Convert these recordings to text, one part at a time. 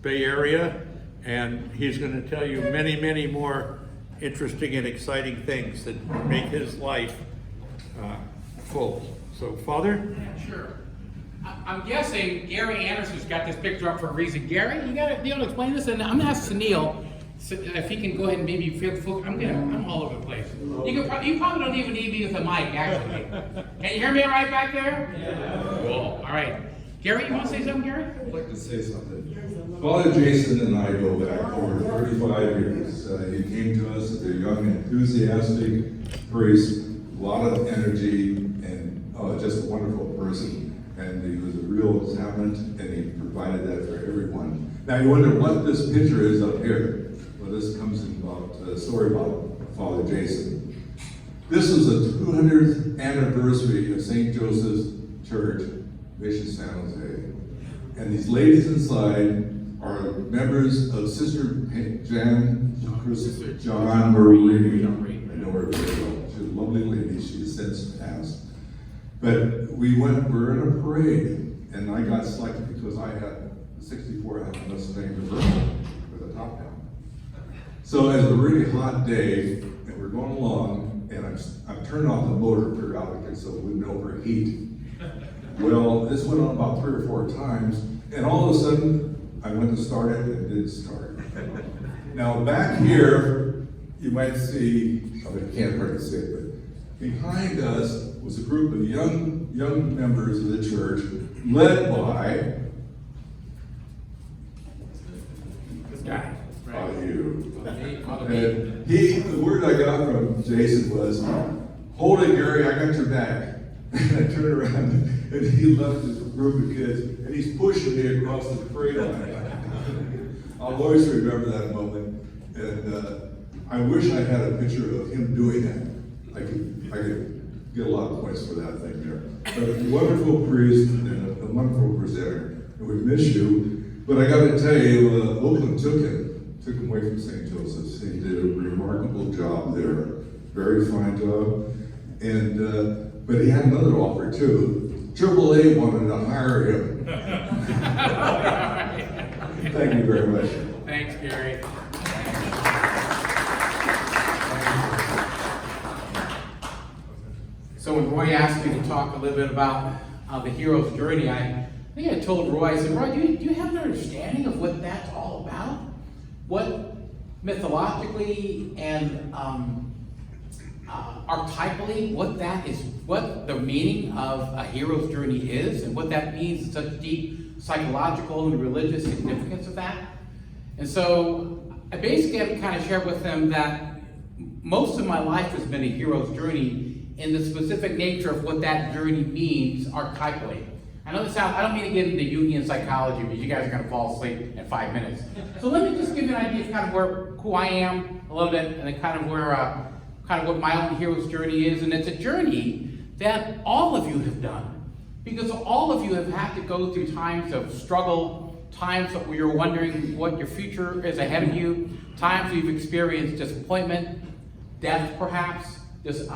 Bay Area, and he's going to tell you many, many more interesting and exciting things that make his life full. So, Father? Yeah, sure. I'm guessing Gary Anderson's got this picture up for a reason. Gary, you got to be able to explain this, and I'm going to ask Sunil if he can go ahead and maybe feel the full. I'm all over the place. You probably don't even need me with a mic, actually. Can you hear me right back there? Yeah. Cool. All right. Gary, you want to say something, Gary? I'd like to say something. Father Jason and I go back over 35 years. He came to us as a young, enthusiastic priest, a lot of energy, and just a wonderful person. And he was a real talent, and he provided that for everyone. Now you wonder what this picture is up here. Well, this comes in about a story about Father Jason. This was the 200th anniversary of St. Joseph's Church, Mission San Jose. And these ladies inside are members of Sister John Marie. I know her very well. She's a lovely lady. She has since passed. But we're in a parade, and I got selected because I had 64 had a Mustang convertible with a top down. So it was a really hot day, and we're going along, and I'm turning off the motor periodically so it wouldn't overheat. Well, this went on about 3 or 4 times, and all of a sudden, I went to start it, and it didn't start. Now, back here, you might see, I can't hardly see it, but behind us was a group of young members of the church, led by This guy. you. And The word I got from Jason was, "Hold it, Gary, I got your back." And I turned around, and he left his group of kids, and he's pushing me across the parade line. I'll always remember that moment, and I wish I had a picture of him doing that. I could get a lot of points for that thing there. But a wonderful priest and a wonderful presenter, and we miss you. But I got to tell you, Oakland took him away from St. Joseph's. He did a remarkable job there, very fine job. And but he had another offer too. AAA wanted to hire him. Thank you very much. thanks, Gary. So when Roy asked me to talk a little bit about the hero's journey, I think I told Roy, I said, Roy, do you have an understanding of what that's all about? What mythologically and archetypally, what the meaning of a hero's journey is, and what that means, and such deep psychological and religious significance of that. And so I basically have to kind of share with them that most of my life has been a hero's journey in the specific nature of what that journey means archetypally. I know this sounds, I don't mean to get into Jungian psychology because you guys are going to fall asleep in 5 minutes. So let me just give you an idea of kind of who I am a little bit, and then kind of what my own hero's journey is. And it's a journey that all of you have done, because all of you have had to go through times of struggle, times where you're wondering what your future is ahead of you, times where you've experienced disappointment, death perhaps, just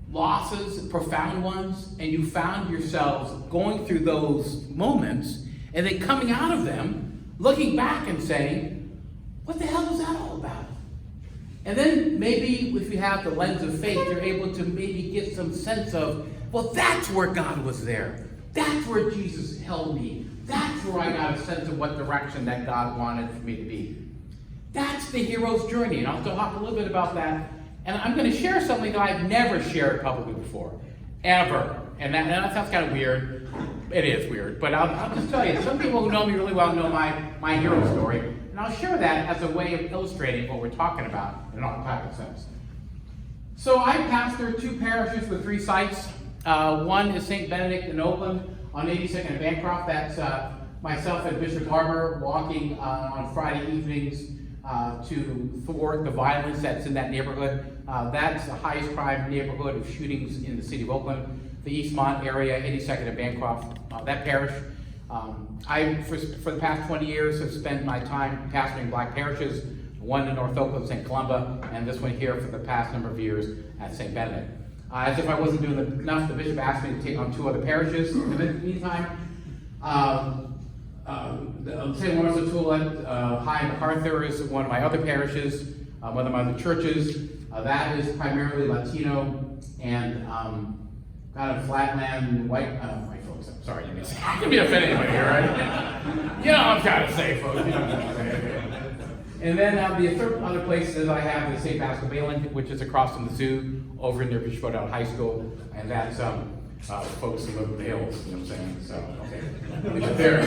losses, profound ones, and you found yourselves going through those moments and then coming out of them, looking back and saying, what the hell was that all about? And then maybe if you have the lens of faith, you're able to maybe get some sense of, well, that's where God was there. That's where Jesus held me. That's where I got a sense of what direction that God wanted for me to be. That's the hero's journey, and I'll talk a little bit about that. And I'm going to share something that I've never shared publicly before, ever. And that sounds kind of weird. It is weird, but I'll just tell you, some people who know me really well know my hero story, and I'll share that as a way of illustrating what we're talking about in an archetypal sense. So I pastor 2 parishes with 3 sites. One is St. Benedict in Oakland on 82nd and Bancroft. That's myself and Bishop Harbor walking on Friday evenings to thwart the violence that's in that neighborhood. That's the highest crime neighborhood of shootings in the city of Oakland. The Eastmont area, 82nd and Bancroft, that parish. I, for the past 20 years, have spent my time pastoring black parishes, one in North Oakland, St. Columba, and this one here for the past number of years at St. Benedict. As if I wasn't doing enough, the bishop asked me to take on 2 other parishes. In the meantime, St. Lawrence of Toulette, High MacArthur is one of my other parishes, one of my other churches. That is primarily Latino and kind of flatland white folks. I'm sorry, I can be offended anybody here, right? You know what I'm trying to say, folks. You know what I'm trying to say. And then the third other places I have is St. Pascal Bayland, which is across from the zoo, over near Bishop O'Dowd High School, and that's folks who live in the hills, you know what I'm saying? So, okay. There.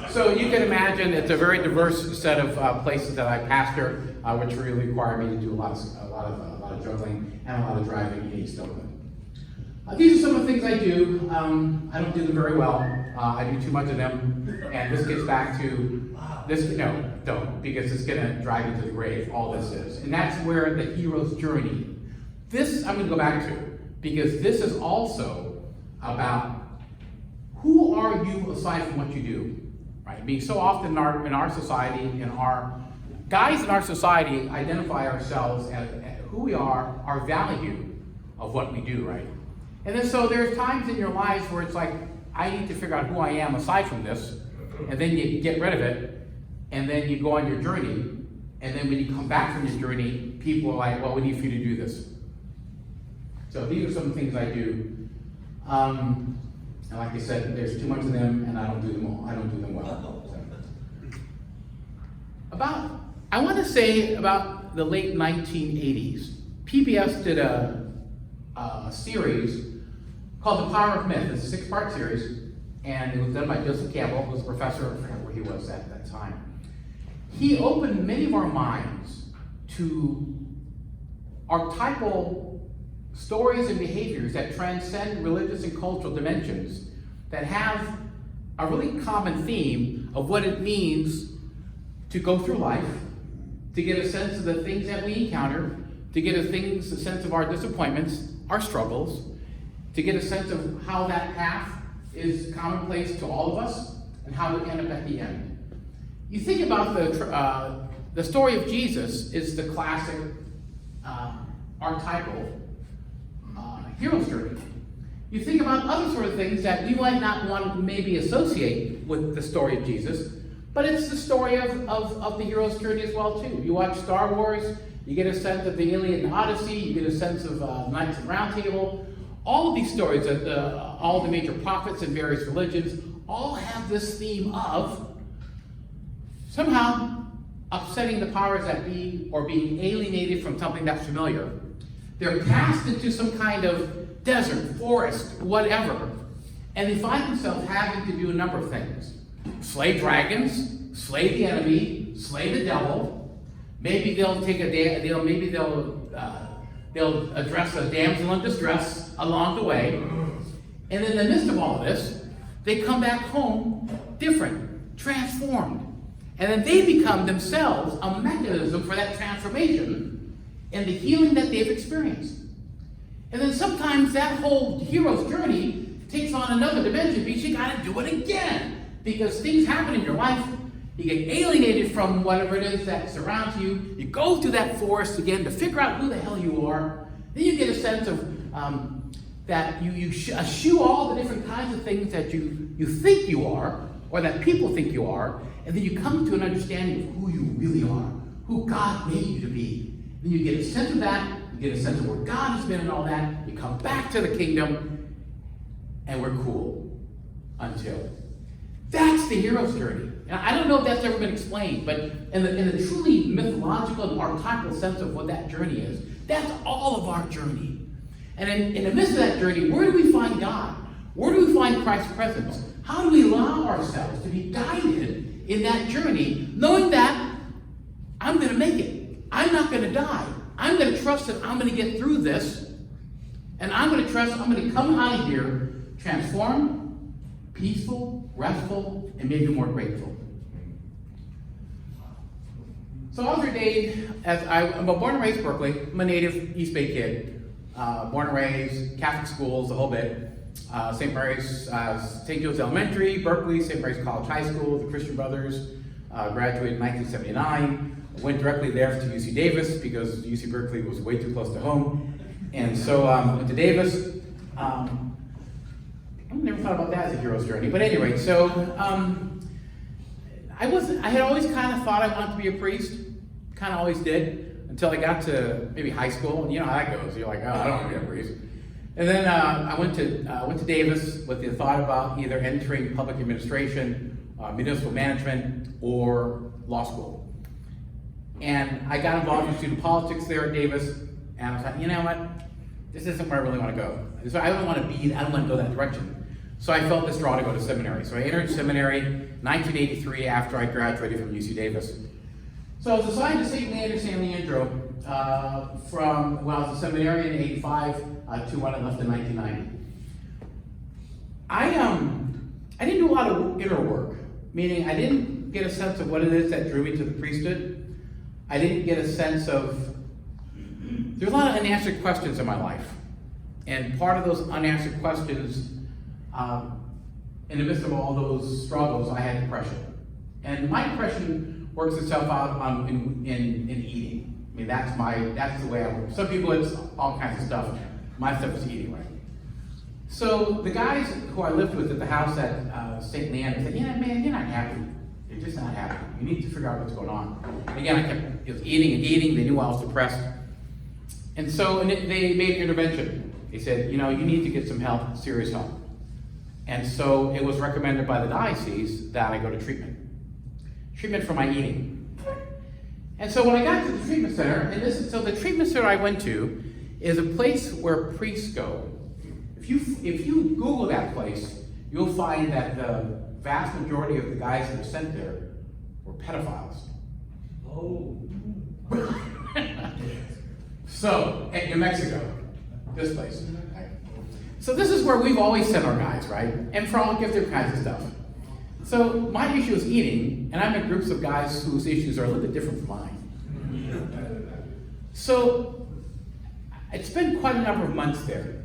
So you can imagine it's a very diverse set of places that I pastor, which really require me to do a lot of juggling and a lot of driving in East Oakland. These are some of the things I do. I don't do them very well. I do too much of them, and this gets back to this. No, don't, because it's going to drive you to the grave. All this is, and that's where the hero's journey. This I'm going to go back to, because this is also about who are you aside from what you do, right? I mean, so often in our society, guys in our society identify ourselves as who we are, our value of what we do, right? And then so there's times in your lives where it's like, I need to figure out who I am aside from this, and then you get rid of it, and then you go on your journey, and then when you come back from your journey, people are like, well, we need for you to do this. So these are some things I do. And like I said, there's too much of them, and I don't do them all. I don't do them well. So. I want to say about the late 1980s, PBS did a series called The Power of Myth. It's a 6-part series, and it was done by Joseph Campbell, who was a professor, I forget where he was at that time. He opened many of our minds to archetypal stories and behaviors that transcend religious and cultural dimensions, that have a really common theme of what it means to go through life, to get a sense of the things that we encounter, to get a sense of our disappointments, our struggles, to get a sense of how that path is commonplace to all of us, and how we end up at the end. You think about the story of Jesus is the classic archetypal hero's journey. You think about other sort of things that we might not want to maybe associate with the story of Jesus, but it's the story of the hero's journey as well too. You watch Star Wars, you get a sense of the Iliad and Odyssey, you get a sense of Knights of the Round Table. All of these stories, all the major prophets in various religions, all have this theme of somehow upsetting the powers that be or being alienated from something that's familiar. They're cast into some kind of desert, forest, whatever, and they find themselves having to do a number of things. Slay dragons, slay the enemy, slay the devil. Maybe they'll they'll address a damsel in distress along the way. And in the midst of all of this, they come back home different, transformed. And then they become themselves a mechanism for that transformation and the healing that they've experienced. And then sometimes that whole hero's journey takes on another dimension because you got to do it again. Because things happen in your life, you get alienated from whatever it is that surrounds you, you go through that forest again to figure out who the hell you are. Then you get a sense of that you eschew all the different kinds of things that you think you are, or that people think you are, and then you come to an understanding of who you really are, who God made you to be. Then you get a sense of that, you get a sense of where God has been and all that, you come back to the kingdom, and we're cool. Until. That's the hero's journey. And I don't know if that's ever been explained, but in the truly mythological and archetypal sense of what that journey is, that's all of our journey. And in the midst of that journey, where do we find God? Where do we find Christ's presence? How do we allow ourselves to be guided in that journey, knowing that I'm going to make it. I'm not going to die. I'm going to trust that I'm going to get through this, and I'm going to trust I'm going to come out of here transformed, peaceful, restful, and maybe more grateful. So I was ordained I'm born and raised Berkeley. I'm a native East Bay kid. Born and raised, Catholic schools, the whole bit. St. Mary's, St. Joe's Elementary, Berkeley, St. Mary's College High School, the Christian Brothers. Graduated in 1979. Went directly there to UC Davis because UC Berkeley was way too close to home. And so went to Davis. I never thought about that as a hero's journey. But anyway, so I had always kind of thought I wanted to be a priest, kind of always did, until I got to maybe high school, and you know how that goes. You're like, oh, I don't want to be a priest. And then I went to Davis with the thought about either entering public administration, municipal management, or law school. And I got involved in student politics there at Davis, and I was like, you know what? This isn't where I really want to go. So I don't want to go that direction. So I felt this draw to go to seminary. So I entered seminary in 1983 after I graduated from UC Davis. So I was assigned to St. Leander, San Leandro from when I was a seminarian in 85 to when I left in 1990. I didn't do a lot of inner work, meaning I didn't get a sense of what it is that drew me to the priesthood. I didn't get a sense of, there's a lot of unanswered questions in my life. And part of those unanswered questions, in the midst of all those struggles, I had depression. And my depression works itself out in eating. I mean, that's the way I work. Some people, it's all kinds of stuff. My stuff is eating, right? So the guys who I lived with at the house at St. Leander said, yeah, man, you're not happy. You're just not happy. You need to figure out what's going on. And again, it was eating and eating. They knew I was depressed. And so they made an intervention. They said, you know, you need to get some help, serious help. And so it was recommended by the diocese that I go to treatment for my eating. And so when I got to the treatment center, so the treatment center I went to is a place where priests go. If you Google that place, you'll find that the vast majority of the guys that were sent there were pedophiles. Oh. So, in New Mexico, this place. Right? So this is where we've always sent our guys, right? And for all different kinds of stuff. So my issue is eating, and I'm in groups of guys whose issues are a little bit different from mine. So it's been quite a number of months there.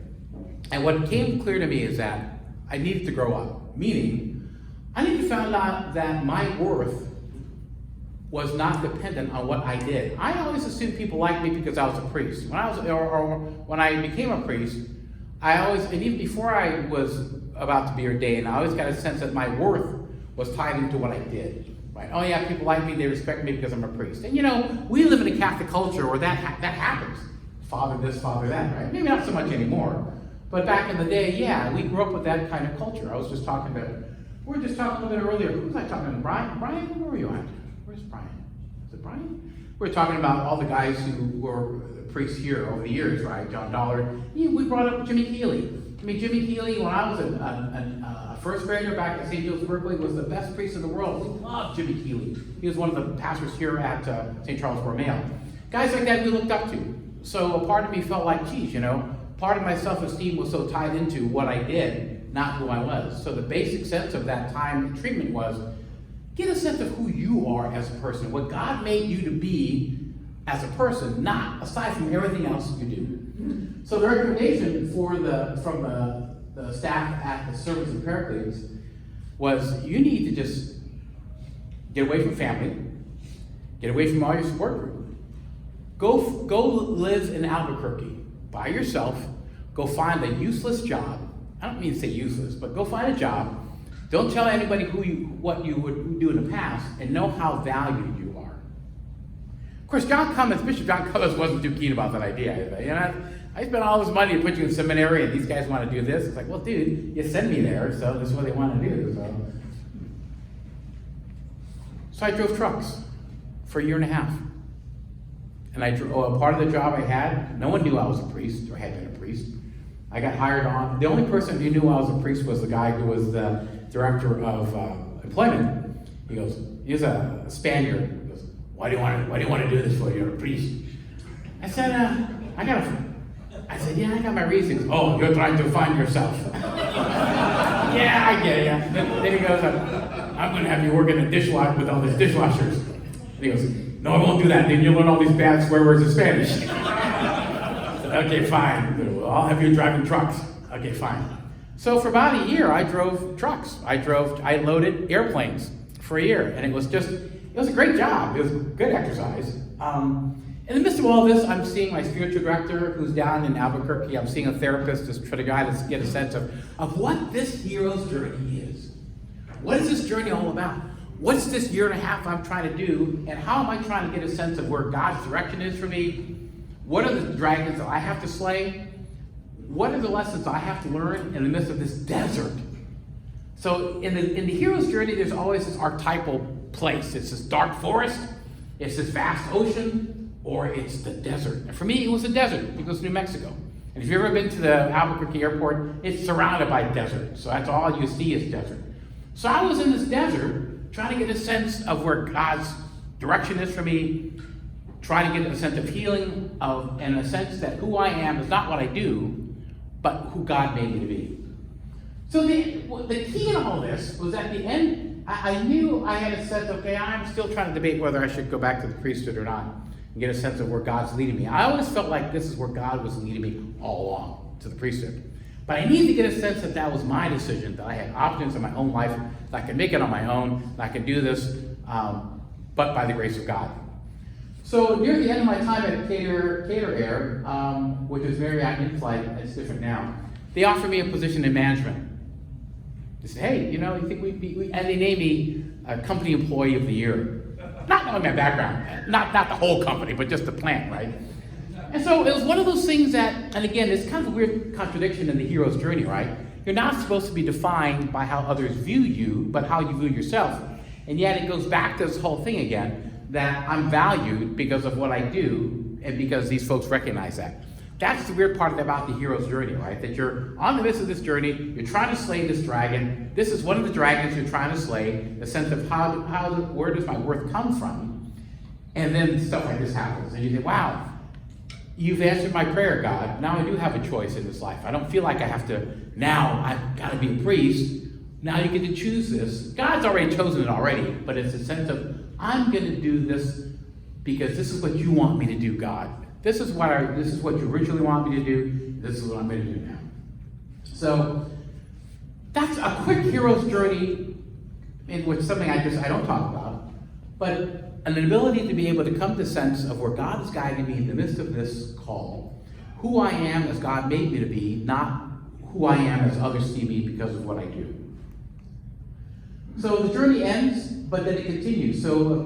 And what came clear to me is that I needed to grow up. Meaning, I needed to find out that my worth was not dependent on what I did. I always assumed people liked me because I was a priest. When I became a priest, and even before I was about to be ordained, I always got a sense that my worth was tied into what I did. Right? Oh yeah, people like me, they respect me because I'm a priest. And you know, we live in a Catholic culture where that happens. Father this, father that, right? Maybe not so much anymore. But back in the day, yeah, we grew up with that kind of culture. We were just talking a little bit earlier. Who was I talking to? Brian? Brian, where were you at? Where's Brian? Is it Brian? We were talking about all the guys who were priests here over the years, right? John Dollard. Yeah, we brought up Jimmy Keeley. I mean, Jimmy Keeley, when I was a first grader back at St. Joe's Berkeley, was the best priest in the world. We loved Jimmy Keeley. He was one of the pastors here at St. Charles Borromeo. Guys like that we looked up to. So a part of me felt like, geez, you know, part of my self-esteem was so tied into what I did, not who I was. So the basic sense of that time in treatment was, get a sense of who you are as a person, what God made you to be as a person, not aside from everything else you do. So the recommendation from the staff at the Service of Pericles was, you need to just get away from family, get away from all your support group. Go live in Albuquerque by yourself. Go find a useless job. I don't mean to say useless, but go find a job. Don't tell anybody what you would do in the past, and know how valued you are. Of course, Bishop John Cummins wasn't too keen about that idea. You know, I spent all this money to put you in seminary, and these guys want to do this. It's like, well, dude, you send me there, so this is what they want to do. So I drove trucks for a year and a half. And a part of the job I had, no one knew I was a priest or had been a priest. I got hired on. The only person who knew I was a priest was the guy who was the director of employment. He was a Spaniard. He goes, why do you want to do this for? You're a priest. I said, I got my reasons. Oh, you're trying to find yourself. Yeah, I get it. Yeah. Then he goes, I'm going to have you work in a dishwasher with all these dishwashers. And he goes, no, I won't do that. Then you'll learn all these bad swear words in Spanish. I said, okay, fine. Well, I'll have you driving trucks. Okay, fine. So for about a year, I drove trucks. I loaded airplanes for a year. And it was a great job. It was good exercise. In the midst of all this, I'm seeing my spiritual director who's down in Albuquerque. I'm seeing a therapist to try to get a sense of what this hero's journey is. What is this journey all about? what's this year and a half I'm trying to do, and how am I trying to get a sense of where God's direction is for me? What are the dragons that I have to slay? What are the lessons I have to learn in the midst of this desert? So in the hero's journey, there's always this archetypal place. It's this dark forest, it's this vast ocean, or it's the desert. And for me, it was the desert because it's New Mexico. And if you've ever been to the Albuquerque airport, it's surrounded by desert. So that's all you see is desert. So I was in this desert trying to get a sense of where God's direction is for me, trying to get a sense of healing, and a sense that who I am is not what I do, but who God made me to be. So the key in all this was at the end, I knew I had a sense, okay, I'm still trying to debate whether I should go back to the priesthood or not, and get a sense of where God's leading me. I always felt like this is where God was leading me all along, to the priesthood. But I needed to get a sense that that was my decision, that I had options in my own life, that I could make it on my own, that I could do this, but by the grace of God. So near the end of my time at Cater Air, which is Marriott in-flight, it's different now, they offered me a position in management. They said, hey, you know, you think and they named me Company Employee of the Year. Not knowing my background, not the whole company, but just the plant, right? And so it was one of those things that, and again, it's kind of a weird contradiction in the hero's journey, right? You're not supposed to be defined by how others view you, but how you view yourself. And yet it goes back to this whole thing again, that I'm valued because of what I do, and because these folks recognize that. That's the weird part about the hero's journey, right? That you're on the midst of this journey, you're trying to slay this dragon. This is one of the dragons you're trying to slay, the sense of where does my worth come from? And then stuff like this happens, and you think, wow, you've answered my prayer, God. Now I do have a choice in this life. I don't feel like I have to, now I've got to be a priest. Now you get to choose this. God's already chosen it already, but it's a sense of, I'm going to do this because this is what you want me to do, God. This is what you originally want me to do. This is what I'm going to do now. So that's a quick hero's journey, in which something I don't talk about, but an ability to be able to come to sense of where God is guiding me in the midst of this call, who I am as God made me to be, not who I am as others see me because of what I do. So the journey ends, but then it continues. So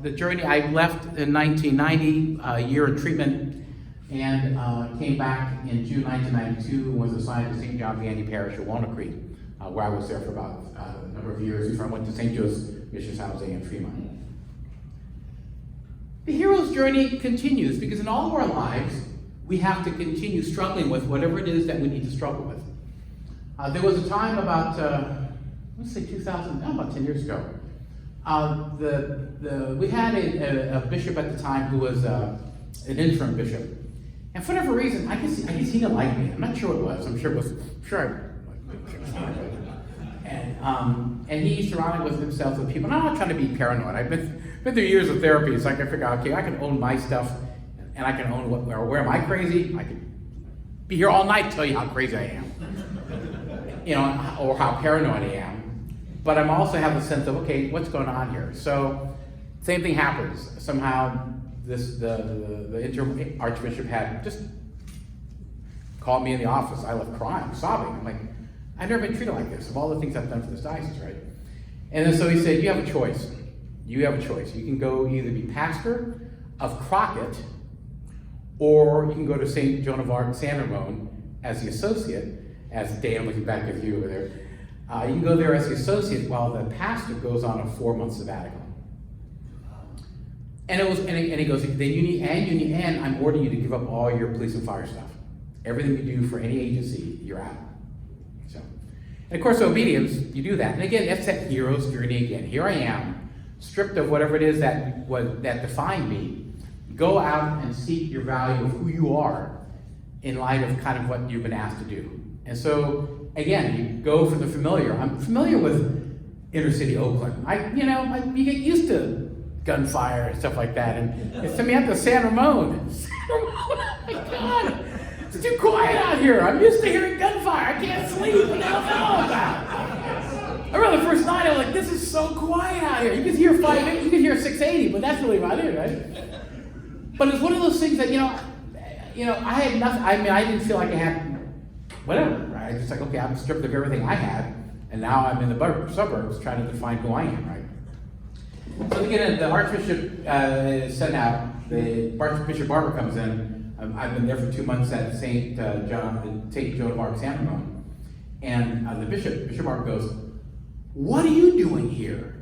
the journey, I left in 1990, a year in treatment, and came back in June 1992 and was assigned to St. John Vianney Parish at Walnut Creek, where I was there for about a number of years before I went to St. Joe's Missions Housing in Fremont. The hero's journey continues because in all of our lives, we have to continue struggling with whatever it is that we need to struggle with. There was a time about, let's say 2000, about 10 years ago, we had a bishop at the time who was an interim bishop. And for whatever reason, I guess he didn't like me. I'm not sure what it was. I'm sure and he surrounded with himself with people. And I'm not trying to be paranoid. I've been through years of therapy, so I can figure out, okay, I can own my stuff, and I can own where am I crazy? I could be here all night to tell you how crazy I am, you know, or how paranoid I am. But I'm also have a sense of, okay, what's going on here? So same thing happens. Somehow the interim archbishop had just called me in the office. I left crying, sobbing. I'm like, I've never been treated like this of all the things I've done for this diocese, right? And then so he said, you have a choice. You have a choice. You can go either be pastor of Crockett, or you can go to St. Joan of Arc in San Ramon as the associate, as Dan looking back at you over there. You can go there as the associate while the pastor goes on a 4-month sabbatical. And he goes, then you need, and I'm ordering you to give up all your police and fire stuff. Everything you do for any agency, you're out. So, and of course, obedience, you do that. And again, that's that hero's journey again. Here I am, stripped of whatever it is that defined me. Go out and seek your value of who you are in light of kind of what you've been asked to do. And so, again, you go for the familiar. I'm familiar with inner city Oakland. You get used to gunfire and stuff like that. And it sent me out to San Ramon. San Ramon, oh my God. It's too quiet out here. I'm used to hearing gunfire. I can't sleep. What the hell's that all about? I remember the first night, I was like, this is so quiet out here. You could hear 680, but that's really about it, right? But it's one of those things that, I had nothing. I mean, I didn't feel like I had whatever, right? It's just like, okay, I'm stripped of everything I had, and now I'm in the suburbs trying to define who I am, right? So again, the Archbishop is sent out. The Archbishop Barber comes in. I've been there for 2 months at St. Joan of Arc, San Ramon. And the Bishop Barber goes, "What are you doing here?"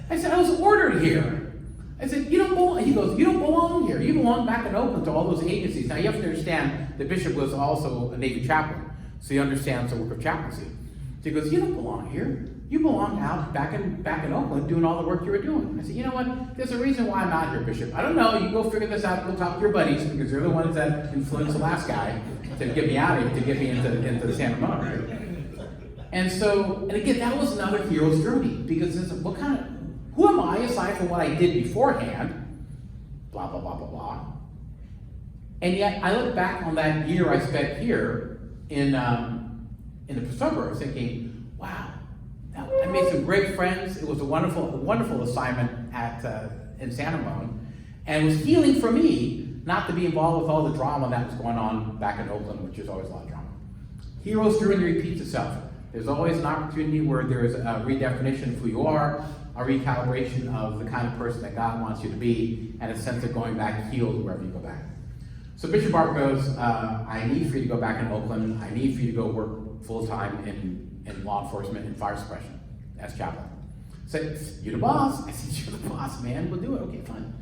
I said, "I was ordered here." I said, "You don't belong." He goes, "You don't belong here. You belong back in Oakland to all those agencies." Now you have to understand, the bishop was also a Navy chaplain, so he understands the work of chaplaincy. So he goes, "You don't belong here. You belong out back in Oakland doing all the work you were doing." I said, "You know what? There's a reason why I'm out here, Bishop. I don't know. You go figure this out. Go talk to your buddies, because they're the ones that influenced the last guy to get me out of here, to get me into San Ramon." Right? And again, that was another hero's journey, because it's who am I aside from what I did beforehand? Blah, blah, blah, blah, blah. And yet, I look back on that year I spent here in the suburbs thinking, wow, I made some great friends. It was a wonderful assignment in San Ramon. And it was healing for me not to be involved with all the drama that was going on back in Oakland, which is always a lot of drama. Hero's journey repeats itself. There's always an opportunity where there's a redefinition of who you are, a recalibration of the kind of person that God wants you to be, and a sense of going back healed wherever you go back. So Bishop Barber goes, "I need for you to go back in Oakland. I need for you to go work full-time in law enforcement and fire suppression as chaplain." I said, "You're the boss." I said, "You're the boss, man. We'll do it." "Okay, fine."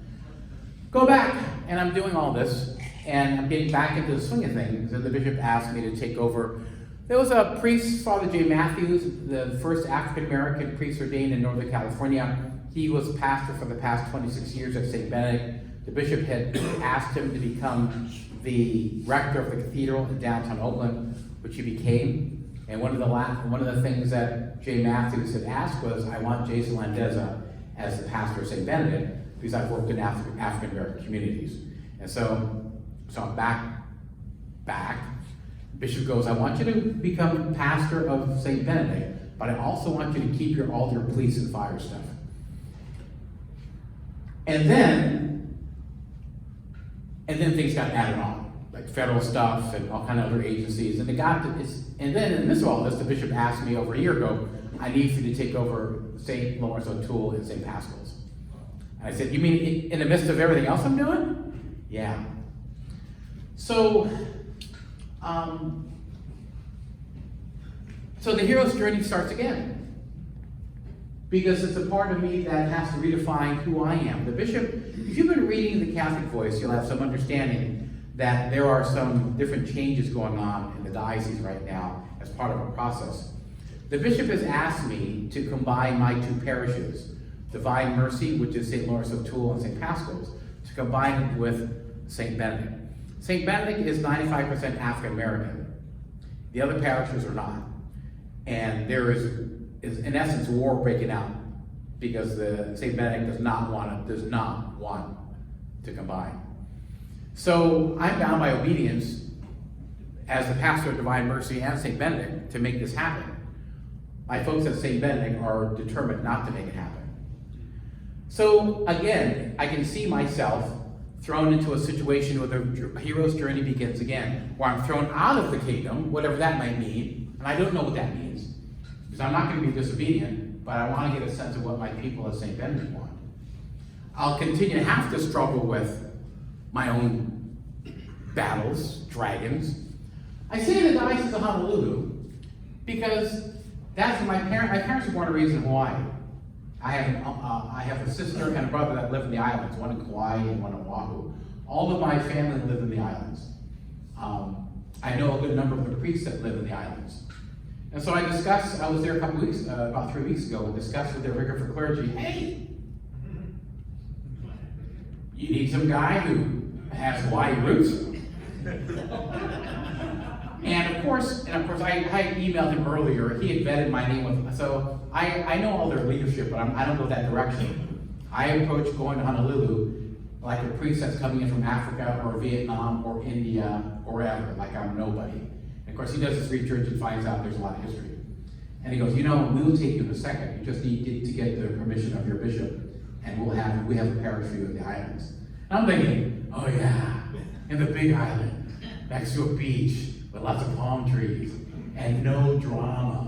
Go back, and I'm doing all this, and I'm getting back into the swing of things, and the bishop asked me to take over. There was a priest, Father J. Matthews, the first African-American priest ordained in Northern California. He was pastor for the past 26 years at St. Benedict. The bishop had asked him to become the rector of the cathedral in downtown Oakland, which he became. And one of the things that J. Matthews had asked was, "I want Jason Landeza as the pastor of St. Benedict, because I've worked in African-American communities." And so I'm back. Bishop goes, "I want you to become pastor of St. Benedict, but I also want you to keep all your police and fire stuff." And then things got added on, like federal stuff and all kind of other agencies. And and then in the midst of all this, the bishop asked me over a year ago, "I need for you to take over St. Lawrence O'Toole and St. Pascal's." And I said, "You mean in the midst of everything else I'm doing?" "Yeah." So the hero's journey starts again, because it's a part of me that has to redefine who I am. The bishop, if you've been reading the Catholic Voice, you'll have some understanding that there are some different changes going on in the diocese right now as part of a process. The bishop has asked me to combine my two parishes, Divine Mercy, which is St. Lawrence O'Toole and St. Pascal's, to combine it with St. Benedict. St. Benedict is 95% African American. The other parishes are not. And there is in essence war breaking out, because the St. Benedict does not want to combine. So I'm bound by obedience as the pastor of Divine Mercy and St. Benedict to make this happen. My folks at St. Benedict are determined not to make it happen. So again, I can see myself thrown into a situation where the hero's journey begins again, where I'm thrown out of the kingdom, whatever that might mean, and I don't know what that means, because I'm not going to be disobedient, but I want to get a sense of what my people at St. Benedict want. I'll continue to have to struggle with my own battles, dragons. I say the Diocese of Honolulu because that's where my parents were born and raised in Hawaii. I have a sister and a brother that live in the islands, one in Kauai and one in Oahu. All of my family live in the islands. I know a good number of the priests that live in the islands. And so I was there about 3 weeks ago, and discussed with their vicar for clergy, "Hey, you need some guy who has Hawaii roots?" And of course, I emailed him earlier. He had vetted my name so I know all their leadership, but I don't go that direction. I approach going to Honolulu like a priest that's coming in from Africa or Vietnam or India or wherever, like I'm nobody. And of course, he does his research and finds out there's a lot of history. And he goes, "We'll take you in a second. You just need to get the permission of your bishop, and we have a parish for you in the islands." And I'm thinking, oh yeah, in the big island, next to a beach with lots of palm trees and no drama.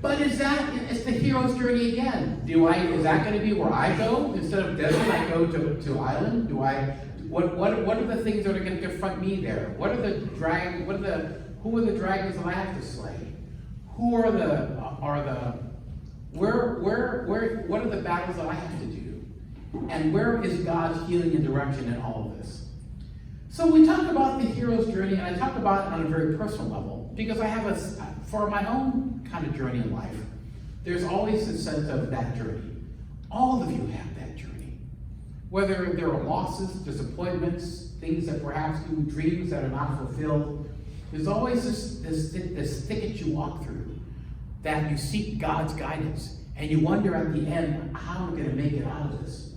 But it's the hero's journey again. Is that going to be where I go? Instead of desert, I go to island? What are the things that are going to confront me there? Who are the dragons that I have to slay? What are the battles that I have to do? And where is God's healing and direction in all of this? So we talk about the hero's journey, and I talk about it on a very personal level, because I have for my own kind of journey in life, there's always a sense of that journey. All of you have that journey. Whether there are losses, disappointments, things that perhaps you dreams that are not fulfilled, there's always this thicket you walk through that you seek God's guidance, and you wonder at the end, how am I going to make it out of this?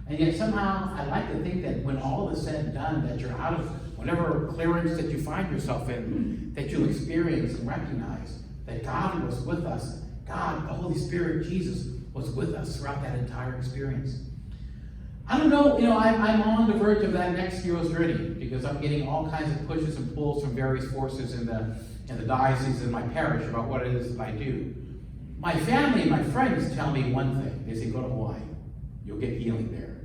And yet somehow, I like to think that when all is said and done, that you're out of whatever clearance that you find yourself in, that you'll experience and recognize that God was with us. God, the Holy Spirit, Jesus, was with us throughout that entire experience. I don't know, I'm on the verge of that next hero's journey, because I'm getting all kinds of pushes and pulls from various forces in the diocese and my parish about what it is that I do. My family and my friends tell me one thing. They say, go to Hawaii. You'll get healing there.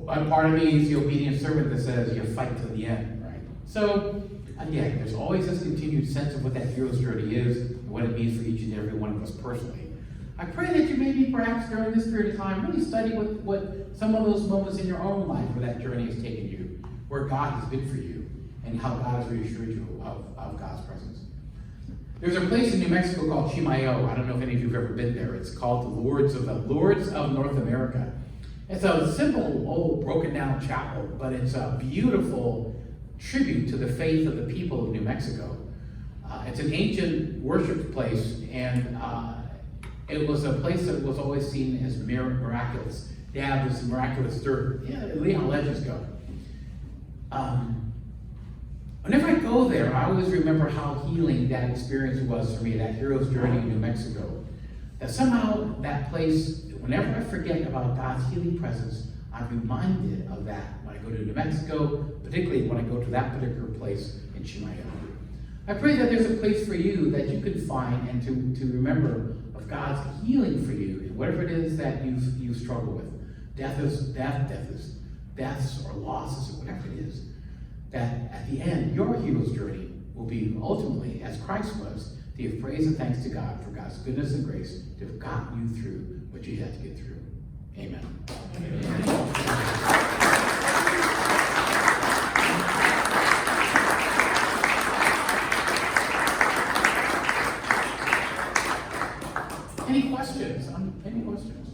But part of me is the obedient servant that says you fight to the end, right? So, again, there's always this continued sense of what that hero's journey is and what it means for each and every one of us personally. I pray that you maybe perhaps during this period of time really study what some of those moments in your own life where that journey has taken you, where God has been for you, and how God has reassured you of God's presence. There's a place in New Mexico called Chimayo. I don't know if any of you have ever been there. It's called the Lords of North America. It's a simple, old, broken-down chapel, but it's a beautiful tribute to the faith of the people of New Mexico. It's an ancient worship place, and it was a place that was always seen as miraculous. They have this miraculous dirt. Yeah, at least how legends go. Whenever I go there, I always remember how healing that experience was for me, that hero's journey in New Mexico. That somehow that place, whenever I forget about God's healing presence, I'm reminded of that when I go to New Mexico, particularly when I go to that particular place in Chimayo. I pray that there's a place for you that you can find and to remember of God's healing for you in whatever it is that you struggle with. Deaths or losses or whatever it is. That at the end, your hero's journey will be ultimately, as Christ was, to give praise and thanks to God for God's goodness and grace to have gotten you through what you had to get through. Amen. Any questions? Any questions?